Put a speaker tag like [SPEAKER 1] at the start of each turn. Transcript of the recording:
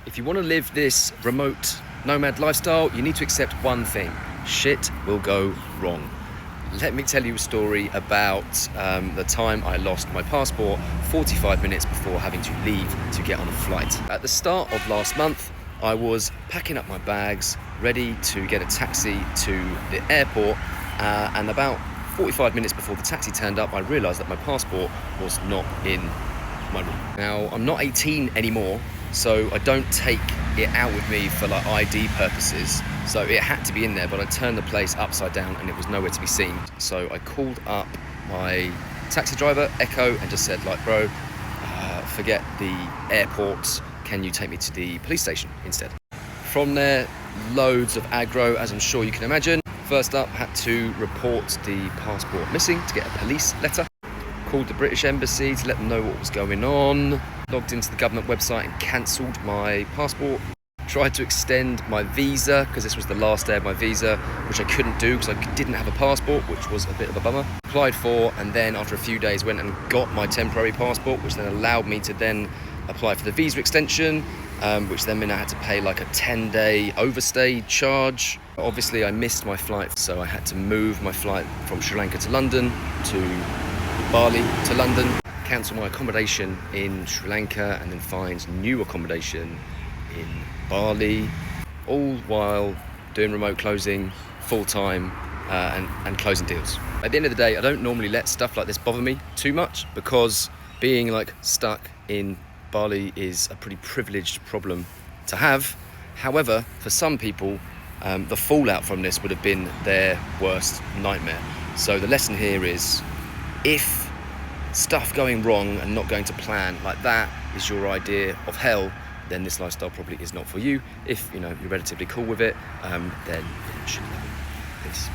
[SPEAKER 1] If you want to live this remote nomad lifestyle, you need to accept one thing: shit will go wrong. Let me tell you a story about the time I lost my passport 45 minutes before having to leave to get on a flight. At the start of last month, I was packing up my bags, ready to get a taxi to the airport, and about 45 minutes before the taxi turned up, I realised that my passport was not in my room. Now, I'm not 18 anymore, so I don't take it out with me for like ID purposes. So it had to be in there, but I turned the place upside down and it was nowhere to be seen. So I called up my taxi driver, Echo, and just said, like, bro, forget the airport. Can you take me to the police station instead? From there, loads of aggro, as I'm sure you can imagine. First up, had to report the passport missing to get a police letter. Called the British Embassy to let them know what was going on. Logged into the government website and cancelled my passport. Tried to extend my visa because this was the last day of my visa, which I couldn't do because I didn't have a passport, which was a bit of a bummer. Applied for, and then after a few days went and got my temporary passport, which then allowed me to then apply for the visa extension, which then meant I had to pay like a 10-day overstay charge. Obviously I missed my flight, so I had to move my flight from Sri Lanka to London to Bali to London, cancel my accommodation in Sri Lanka, and then find new accommodation in Bali, all while doing remote closing full-time and closing deals. At the end of the day, I don't normally let stuff like this bother me too much, because being like stuck in Bali is a pretty privileged problem to have. However, for some people, the fallout from this would have been their worst nightmare. So the lesson here is, if stuff going wrong and not going to plan like that is your idea of hell, then this lifestyle probably is not for you. If you're relatively cool with it, then you should love it. Peace.